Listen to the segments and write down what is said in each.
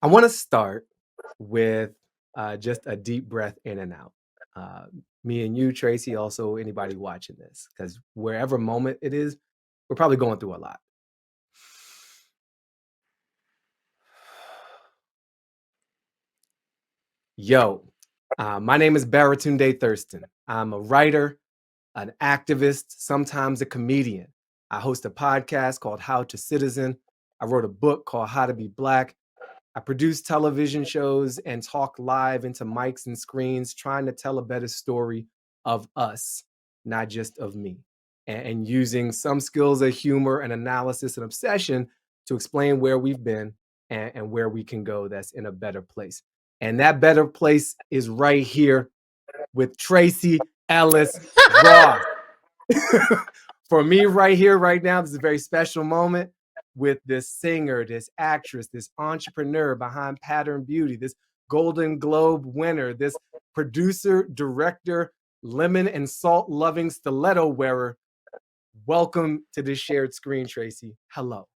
I want to start with just a deep breath in and out. Uh, Me and you, Tracee, also anybody watching this, because wherever moment it is, we're probably going through a lot. Yo, my name is Baratunde Thurston. I'm a writer, an activist, sometimes a comedian. I host a podcast called How to Citizen. I wrote a book called How to Be Black. I produce television shows and talk live into mics and screens, trying to tell a better story of us, not just of me, and using some skills of humor and analysis and obsession to explain where we've been and where we can go that's in a better place. And that better place is right here with Tracee Ellis Ross. For me, right here, right now, this is a very special moment with this singer, this actress, this entrepreneur behind Pattern Beauty, this Golden Globe winner, this producer, director, lemon and salt loving stiletto wearer. Welcome to this shared screen, Tracee. Hello.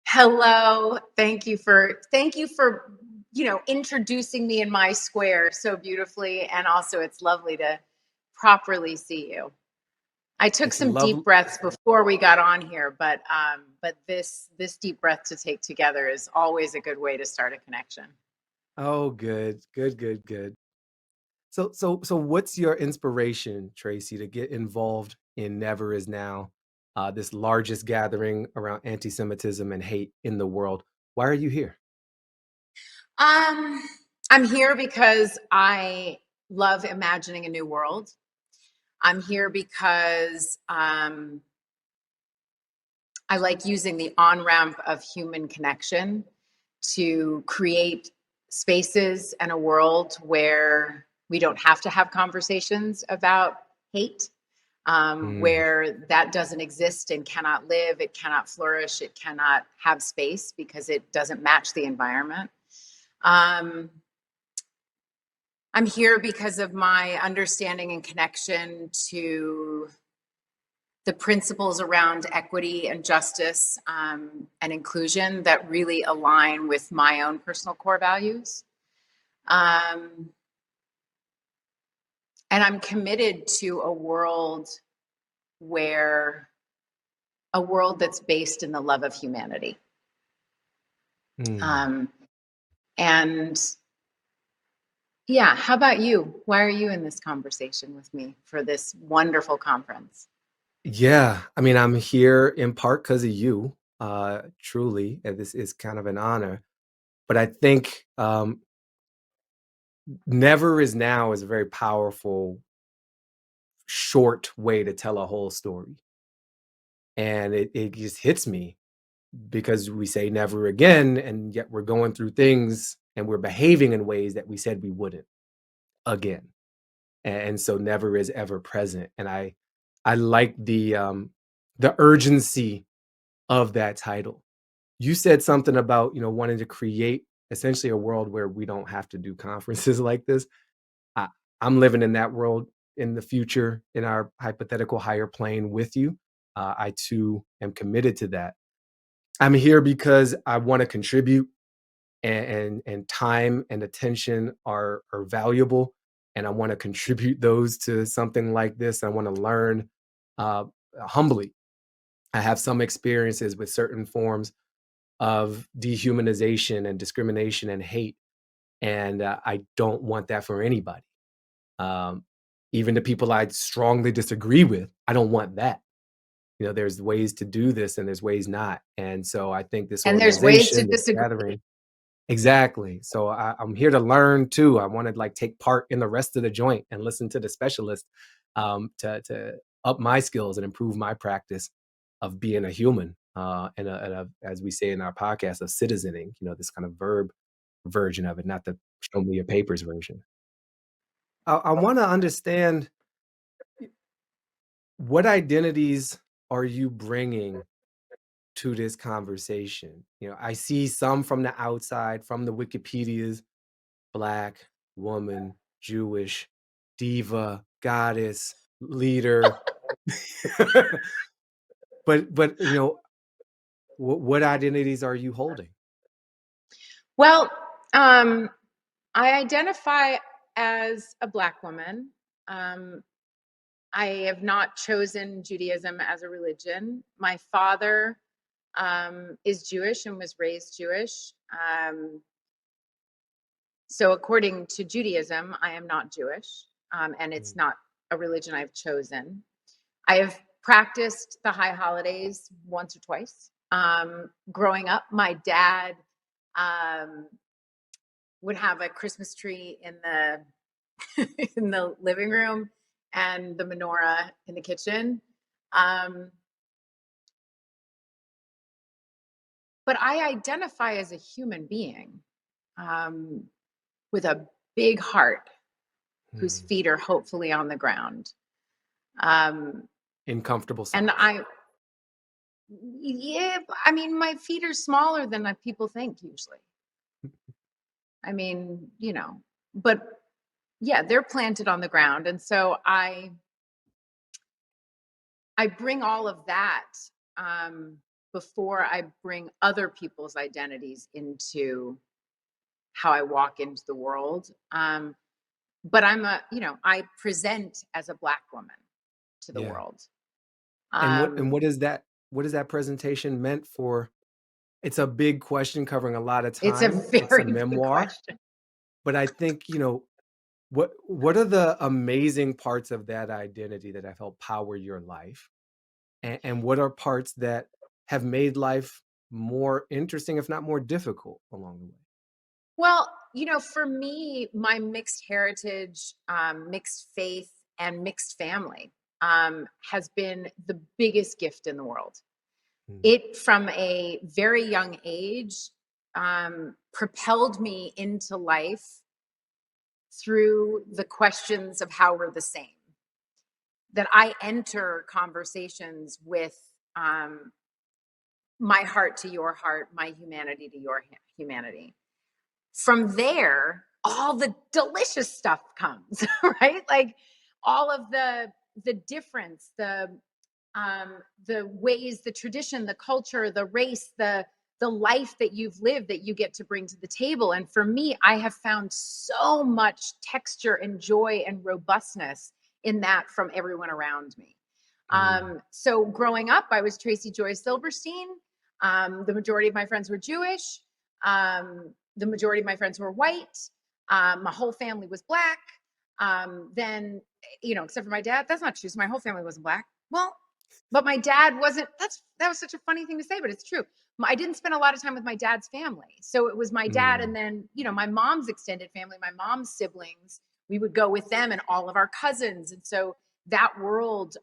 Hello. Thank you for introducing me in my square so beautifully, and also it's lovely to properly see you. I took some deep breaths before we got on here, but this deep breath to take together is always a good way to start a connection. Oh, good. So what's your inspiration, Tracee, to get involved in Never Is Now, this largest gathering around anti-Semitism and hate in the world? Why are you here? I'm here because I love imagining a new world. I'm here because I like using the on-ramp of human connection to create spaces and a world where we don't have to have conversations about hate, where that doesn't exist and cannot live, it cannot flourish, it cannot have space because it doesn't match the environment. I'm here because of my understanding and connection to the principles around equity and justice and inclusion that really align with my own personal core values. And I'm committed to a world that's based in the love of humanity. And yeah, how about you? Why are you in this conversation with me for this wonderful conference? Yeah, I mean, I'm here in part because of you, truly, and this is kind of an honor. But I think Never Is Now is a very powerful, short way to tell a whole story. And it just hits me because we say never again, and yet we're going through things and we're behaving in ways that we said we wouldn't again. And so never is ever present. And I like the urgency of that title. You said something about, wanting to create essentially a world where we don't have to do conferences like this. I'm living in that world in the future, in our hypothetical higher plane with you. I too am committed to that. I'm here because I want to contribute, and time and attention are valuable, and I want to contribute those to something like this. I want to learn humbly. I have some experiences with certain forms of dehumanization and discrimination and hate, and I don't want that for anybody. Even the people I strongly disagree with, I don't want that. There's ways to do this and there's ways not. And so I think this And there's ways to organization, this disagree. gathering, exactly. So I'm here to learn too. I want to take part in the rest of the joint and listen to the specialist, to up my skills and improve my practice of being a human, as we say in our podcast, of citizening. This kind of verb version of it, not the show me your papers version. I want to understand, what identities are you bringing to this conversation? I see some from the outside, from the Wikipedias: Black, woman, Jewish, diva, goddess, leader. But what identities are you holding? Well, I identify as a Black woman. I have not chosen Judaism as a religion. My father is Jewish and was raised Jewish. So according to Judaism, I am not Jewish, and it's not a religion I've chosen. I have practiced the high holidays once or twice. Growing up, my dad would have a Christmas tree in the in the living room and the menorah in the kitchen. But I identify as a human being with a big heart whose feet are hopefully on the ground. In comfortable And socks. I mean, my feet are smaller than people think usually. I mean, but yeah, they're planted on the ground. And so I bring all of that before I bring other people's identities into how I walk into the world. But I present as a Black woman to the Yeah. world. And what is that presentation meant for? It's a big question covering a lot of It's a time. It's a very big memoir, question. but I think, what are the amazing parts of that identity that have helped power your life? And what are parts that have made life more interesting, if not more difficult along the way? Well, for me, my mixed heritage, mixed faith, and mixed family has been the biggest gift in the world. Mm. It, from a very young age, propelled me into life through the questions of how we're the same. That I enter conversations with my heart to your heart, my humanity to your humanity. From there, all the delicious stuff comes, right? Like all of the difference, the ways, the tradition, the culture, the race, the life that you've lived that you get to bring to the table. And for me, I have found so much texture and joy and robustness in that from everyone around me. So growing up, I was Tracy Joy Silverstein. The majority of my friends were Jewish. The majority of my friends were white. My whole family was Black. Then, except for my dad, that's not true. So my whole family wasn't Black. Well, but my dad wasn't. That was such a funny thing to say, but it's true. I didn't spend a lot of time with my dad's family. So it was my dad and then, my mom's extended family, my mom's siblings. We would go with them and all of our cousins. And so that world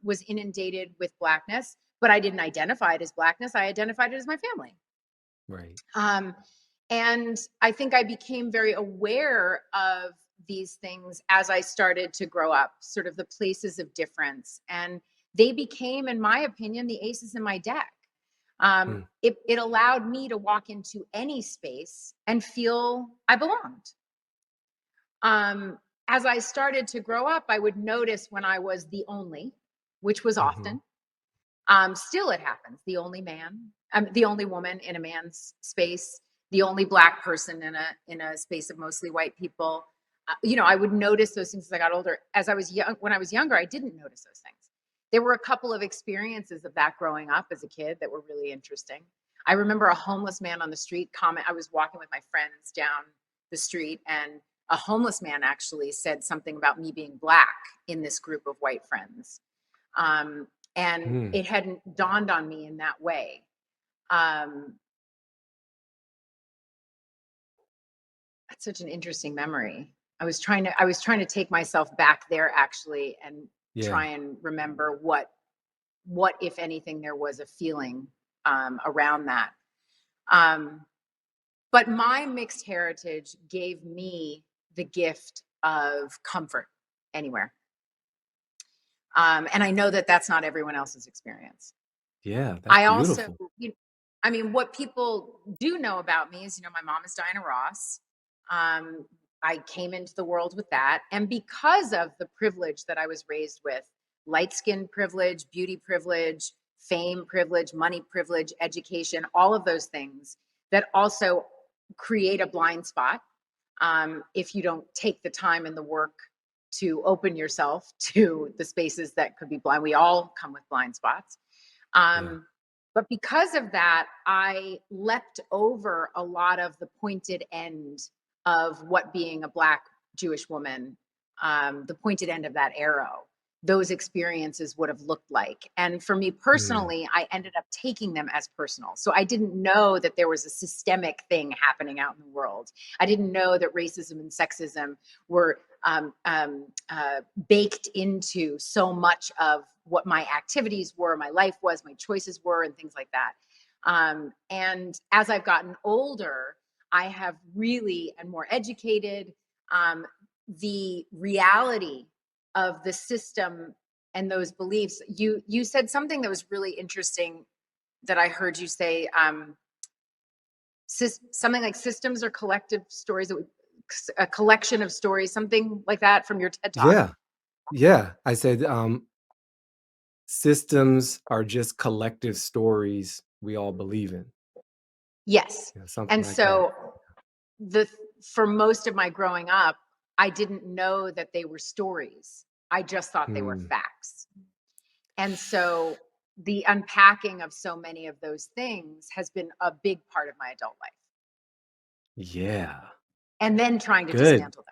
was inundated with Blackness, but I didn't identify it as Blackness. I identified it as my family. Right. And I think I became very aware of these things as I started to grow up, sort of the places of difference. And they became, in my opinion, the aces in my deck. It allowed me to walk into any space and feel I belonged. As I started to grow up, I would notice when I was the only, which was often. Still, it happens. The only man, the only woman in a man's space, the only Black person in a space of mostly white people. I would notice those things as I got older. As I was young, when I was younger, I didn't notice those things. There were a couple of experiences of that growing up as a kid that were really interesting. I remember a homeless man on the street comment. I was walking with my friends down the street, and a homeless man actually said something about me being Black in this group of white friends. And it hadn't dawned on me in that way. That's such an interesting memory. I was trying to take myself back there actually and try and remember what if anything there was a feeling around that. But my mixed heritage gave me the gift of comfort anywhere. And I know that that's not everyone else's experience. Yeah, that's I also, beautiful. what people do know about me is, my mom is Diana Ross. I came into the world with that. And because of the privilege that I was raised with, light skin privilege, beauty privilege, fame privilege, money privilege, education, all of those things that also create a blind spot if you don't take the time and the work to open yourself to the spaces that could be blind. We all come with blind spots. Yeah. But because of that, I leapt over a lot of the pointed end of what being a Black Jewish woman, the pointed end of that arrow, those experiences would have looked like. And for me Mm. personally, I ended up taking them as personal. So I didn't know that there was a systemic thing happening out in the world. I didn't know that racism and sexism were baked into so much of what my activities were, my life was, my choices were, and things like that. And as I've gotten older, I have really and more educated. The reality of the system and those beliefs. You said something that was really interesting that I heard you say. Something like systems or collective stories, a collection of stories, something like that from your TED Talk. Yeah. Yeah. I said, systems are just collective stories we all believe in. Yes. Yeah, something And like that. so the for most of my growing up, I didn't know that they were stories. I just thought they were Mm. facts. And so the unpacking of so many of those things has been a big part of my adult life. Yeah. And then trying to Good. dismantle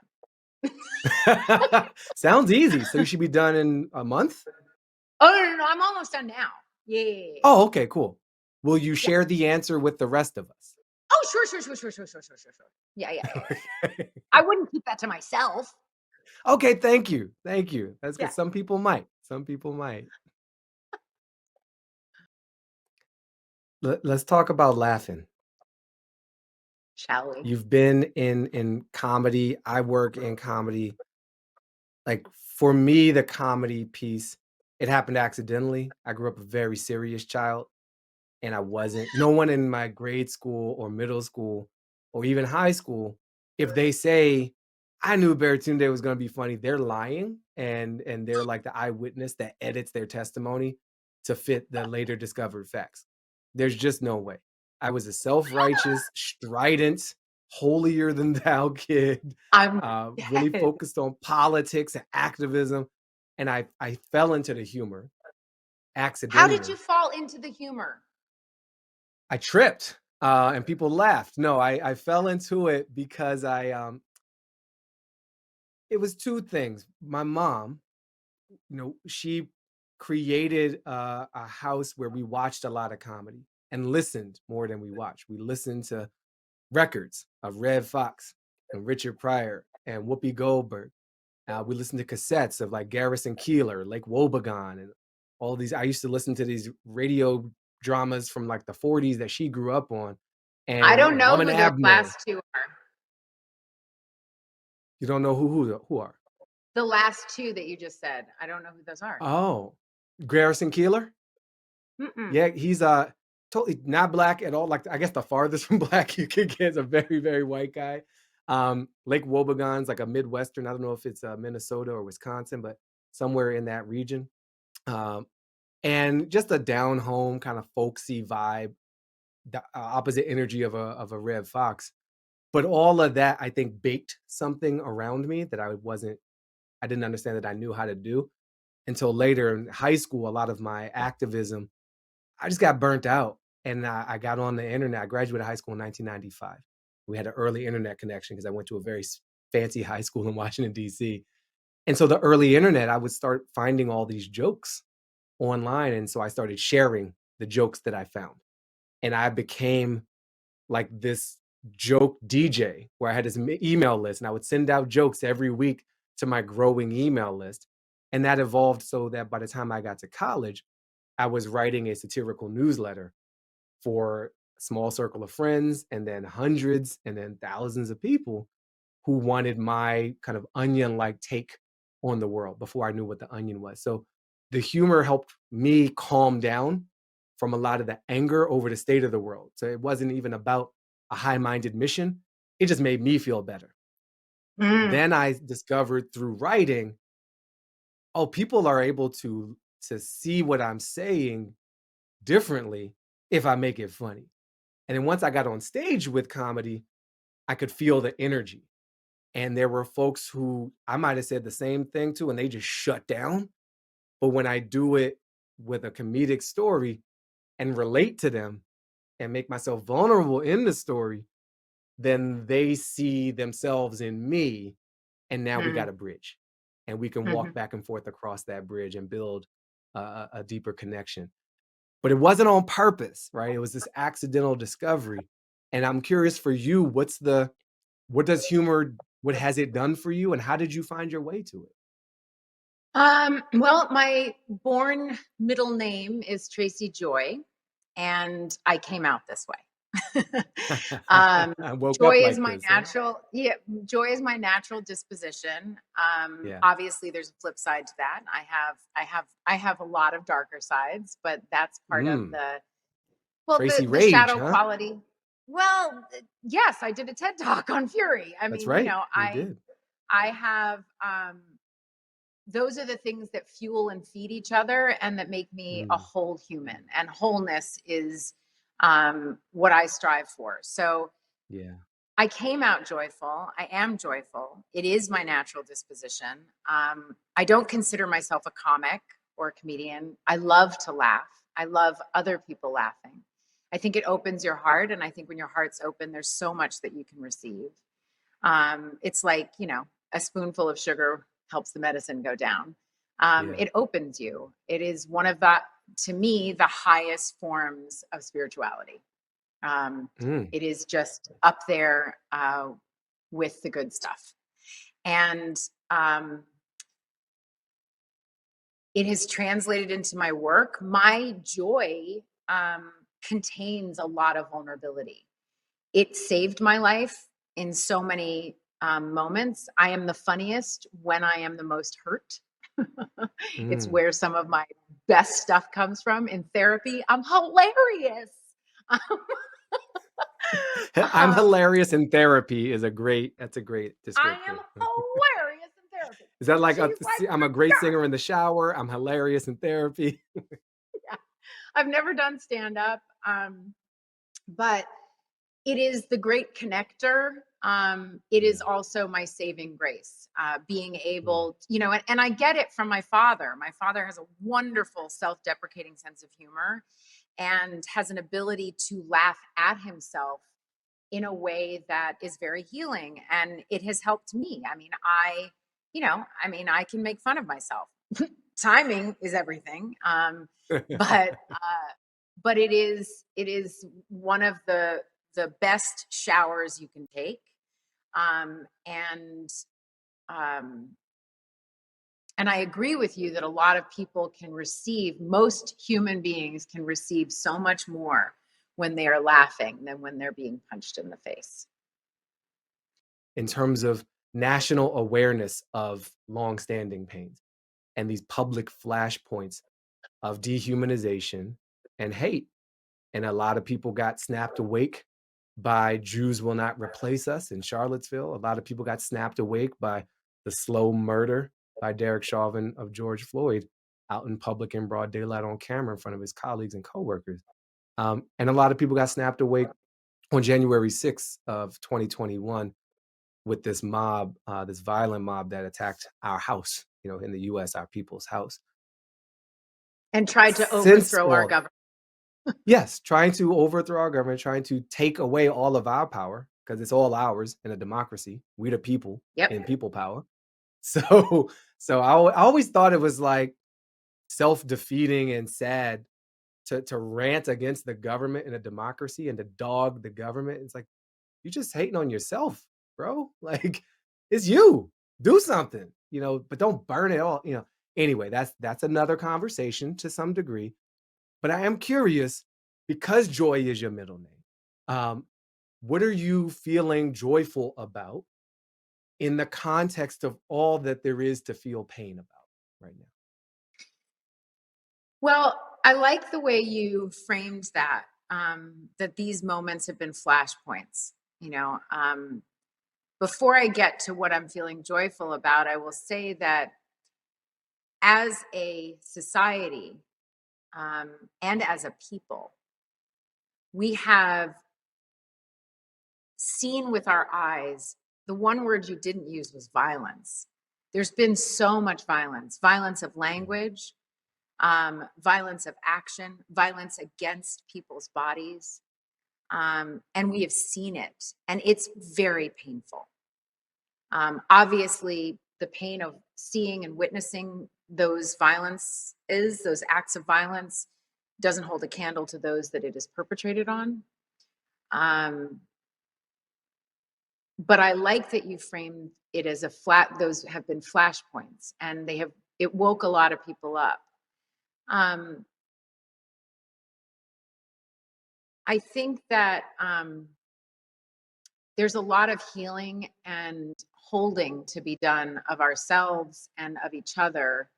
them. Sounds easy. So you should be done in a month? Oh, no. I'm almost done now. Yeah. Oh, okay, cool. Will you Yeah. share the answer with the rest of us? Oh, sure. Yeah. Okay. I wouldn't keep that to myself. Okay, thank you. Thank you. That's good. Yeah. Some people might. Some people might. Let's talk about laughing. Shall we? You've been in comedy. I work in comedy. Like for me, the comedy piece, it happened accidentally. I grew up a very serious child and I wasn't. No one in my grade school or middle school or even high school, if they say, I knew Baratunde was gonna be funny, they're lying and they're like the eyewitness that edits their testimony to fit the later discovered facts. There's just no way. I was a self-righteous, strident, holier than thou kid, I'm really dead. focused on politics and activism, and I fell into the humor How did you accidentally. fall into the humor? I tripped, and people laughed. No, I fell into it because it was 2 things. My mom, she created a house where we watched a lot of comedy and listened more than we watched. We listened to records of Red Fox and Richard Pryor and Whoopi Goldberg. We listened to cassettes of like Garrison Keillor, Lake Wobegon, and all these. I used to listen to these radio dramas from like the 40s that she grew up on, I and don't know Mom and who those Abner. last two are. You don't know who are? The last two that you just said. I don't know who those are. Oh, Garrison Keillor. Mm-mm. Yeah, he's totally not black at all. Like I guess the farthest from black you could get is a very very white guy. Lake Wobegon's like a Midwestern. I don't know if it's Minnesota or Wisconsin, but somewhere in that region. Um, and just a down home kind of folksy vibe, the opposite energy of a Red Fox. But all of that, I think, baked something around me that I didn't understand that I knew how to do until later in high school. A lot of my activism, I just got burnt out, and I got on the internet. I graduated high school in 1995. We had an early internet connection because I went to a very fancy high school in Washington D.C. And so the early internet, I would start finding all these jokes online, and so I started sharing the jokes that I found, and I became like this joke DJ where I had this email list, and I would send out jokes every week to my growing email list, and that evolved so that by the time I got to college, I was writing a satirical newsletter for a small circle of friends, and then hundreds, and then thousands of people who wanted my kind of onion-like take on the world before I knew what the onion was. So the humor helped me calm down from a lot of the anger over the state of the world. So it wasn't even about a high-minded mission. It just made me feel better. Mm. Then I discovered through writing, oh, people are able to see what I'm saying differently if I make it funny. And then once I got on stage with comedy, I could feel the energy. And there were folks who I might have said the same thing to, and they just shut down. But when I do it with a comedic story and relate to them and make myself vulnerable in the story, then they see themselves in me. And now we got Mm, a bridge, and we can walk mhm. back and forth across that bridge and build a deeper connection. But it wasn't on purpose, right? It was this accidental discovery. And I'm curious for you, what does humor, what has it done for you, and how did you find your way to Well, my born middle name is Tracee Joy, and I came out this way. it? um, I woke joy up is like my this, huh? natural, yeah, joy is my natural disposition. Yeah. Obviously, there's a flip side to that. I have a lot of darker sides, but that's part of Mm. the, well, Tracy the Rage, shadow huh? quality. Well, yes, I did a TED talk on fury. I That's mean, you right. know, You did. I have those are the things that fuel and feed each other and that make me a Mm. whole human. And wholeness is what I strive for. So Yeah. I came out joyful. I am joyful. It is my natural disposition. I don't consider myself a comic or a comedian. I love to laugh. I love other people laughing. I think it opens your heart. And I think when your heart's open, there's so much that you can receive. It's like, you know, a spoonful of sugar helps the medicine go down. Yeah. It opens you. It is one of the, to me, the highest forms of spirituality. Um, Mm. it is just up there with the good stuff. And um, it has translated into my work. My joy contains a lot of vulnerability. It saved my life in so many moments. I am the funniest when I am the most hurt. It's Mm. where some of my best stuff comes from in therapy. I'm hilarious. I'm um, hilarious in therapy that's a great I am descriptor. hilarious in therapy. Is that like She's like I'm the a great best. singer in the shower, I'm hilarious in therapy? Yeah. I've never done stand up, but it is the great connector. It is Yeah. also my saving grace, being Mm. able, you know, and I get it from my father. My father has a wonderful self deprecating sense of humor and has an ability to laugh at himself in a way that is very healing. And it has helped me. I mean, I can make fun of myself. Timing is everything. But it is one of the best showers you can take. Um, and um, and I agree with you that a lot of people can receive, most human beings can receive so much more when they are laughing than when they're being punched in the face. In terms of national awareness of longstanding pains and these public flashpoints of dehumanization and hate. And a lot of people got snapped awake by Jews will not replace us in Charlottesville. A lot of people got snapped awake by the slow murder by Derek Chauvin of George Floyd out in public in broad daylight on camera in front of his colleagues and coworkers. And a lot of people got snapped awake on January 6th of 2021 with this mob, this violent mob that attacked our house, in the US, our people's house. And tried to Since overthrow our all government. Yes, trying to overthrow our government, trying to take away all of our power because it's all ours in a democracy. We the people Yep. in people power. So, I always thought it was like self-defeating and sad to rant against the government in a democracy and to dog the government. It's like you're just hating on yourself, bro. Like it's you. Do something, but don't burn it all. Anyway, that's another conversation to some degree. But I am curious, because Joy is your middle name, um, what are you feeling joyful about in the context of all that there is to feel pain about right now? Well, I like the way you framed that, that these moments have been flashpoints. You know, before I get to what I'm feeling joyful about, I will say that as a society and as a people, we have seen with our eyes, the one word you didn't use was violence. There's been so much violence, violence of language, violence of action, violence against people's bodies. And we have seen it, and it's very painful. Obviously, the pain of seeing and witnessing those acts of violence, doesn't hold a candle to those that it is perpetrated on. But I like that you framed it as those have been flashpoints, and it woke a lot of people up. I think that there's a lot of healing and holding to be done of ourselves and of each other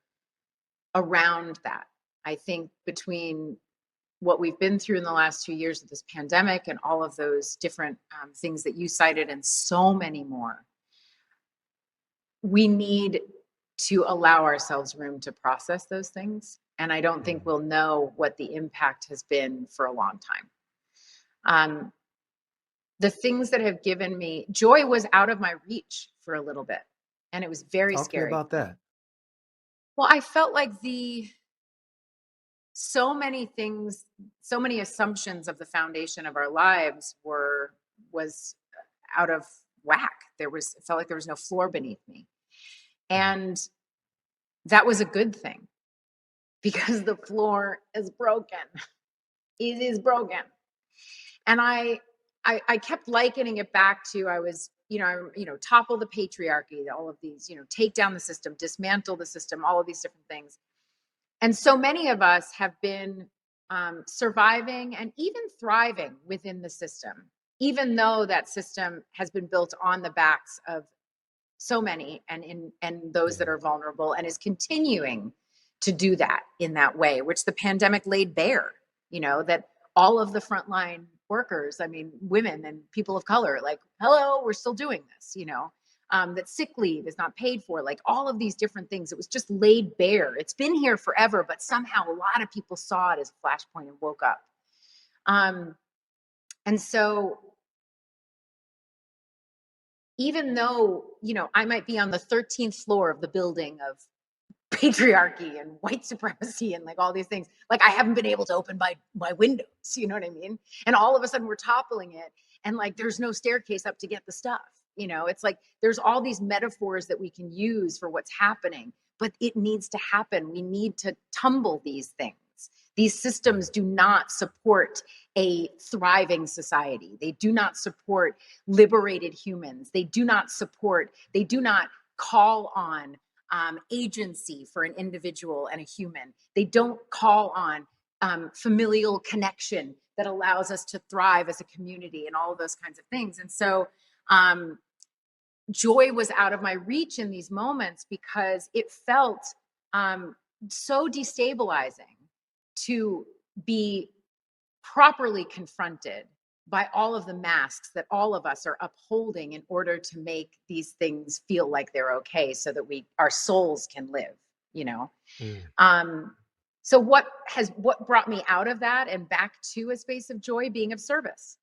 around that. I think between what we've been through in the last 2 years of this pandemic and all of those different things that you cited and so many more, we need to allow ourselves room to process those things. And I don't think we'll know what the impact has been for a long time. The things that have given me joy was out of my reach for a little bit, and it was very scary. Talk about that. Well, I felt like so many things, so many assumptions of the foundation of our lives was out of whack. It felt like there was no floor beneath me. And that was a good thing, because the floor is broken. It is broken. And I kept likening it back to, topple the patriarchy, all of these, take down the system, dismantle the system, all of these different things. And so many of us have been surviving and even thriving within the system, even though that system has been built on the backs of so many and those that are vulnerable, and is continuing to do that in that way, which the pandemic laid bare, that all of the frontline workers, women and people of color, like, hello, we're still doing this, that sick leave is not paid for, like all of these different things. It was just laid bare. It's been here forever, but somehow a lot of people saw it as a flashpoint and woke up. And so even though, I might be on the 13th floor of the building of patriarchy and white supremacy and like all these things, like I haven't been able to open my windows, you know what I mean? And all of a sudden we're toppling it, and like there's no staircase up to get the stuff. It's like there's all these metaphors that we can use for what's happening, but it needs to happen. We need to tumble these things. These systems do not support a thriving society. They do not support liberated humans. They do not call on agency for an individual and a human. They don't call on familial connection that allows us to thrive as a community and all of those kinds of things. And so joy was out of my reach in these moments, because it felt so destabilizing to be properly confronted by all of the masks that all of us are upholding in order to make these things feel like they're okay, so that our souls can live, So what brought me out of that and back to a space of joy? Being of service,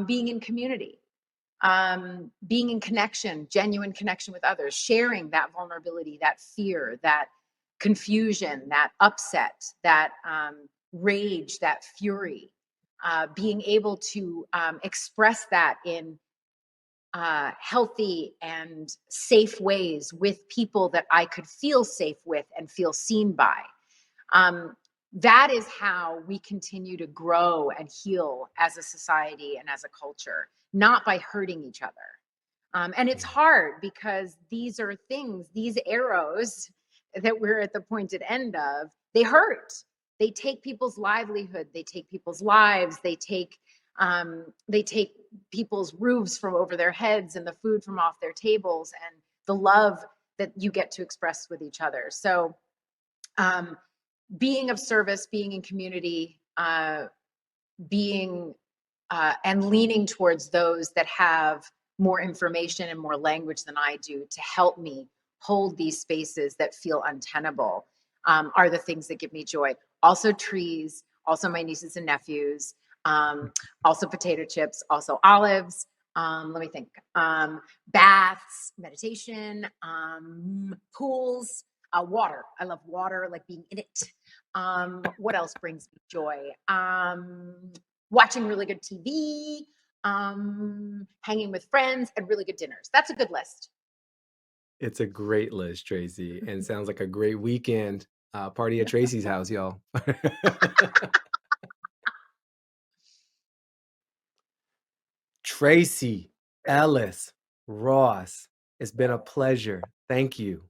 being in community, being in connection, genuine connection with others, sharing that vulnerability, that fear, that confusion, that upset, that rage, that fury, being able to express that in healthy and safe ways with people that I could feel safe with and feel seen by. That is how we continue to grow and heal as a society and as a culture, not by hurting each other. And it's hard, because these are things, these arrows that we're at the pointed end of, they hurt. They take people's livelihood. They take people's lives. They take people's roofs from over their heads and the food from off their tables and the love that you get to express with each other. So being of service, being in community, being and leaning towards those that have more information and more language than I do to help me hold these spaces that feel untenable are the things that give me joy. Also trees, also my nieces and nephews, also potato chips, also olives, Let me think. Baths, meditation, pools, water. I love water, like being in it. What else brings me joy? Watching really good TV, hanging with friends, and really good dinners. That's a good list. It's a great list, Tracee, and sounds like a great weekend. Party at Tracee's house, y'all. Tracee Ellis Ross, it's been a pleasure. Thank you.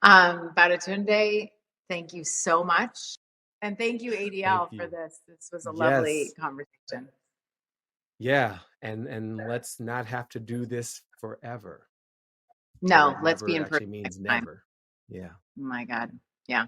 Baratunde, thank you so much. And thank you, ADL, for this. This was a lovely conversation. Yeah, and let's not have to do this forever. No, let's be in person actually means next time. never. Yeah. Oh my God. Yeah.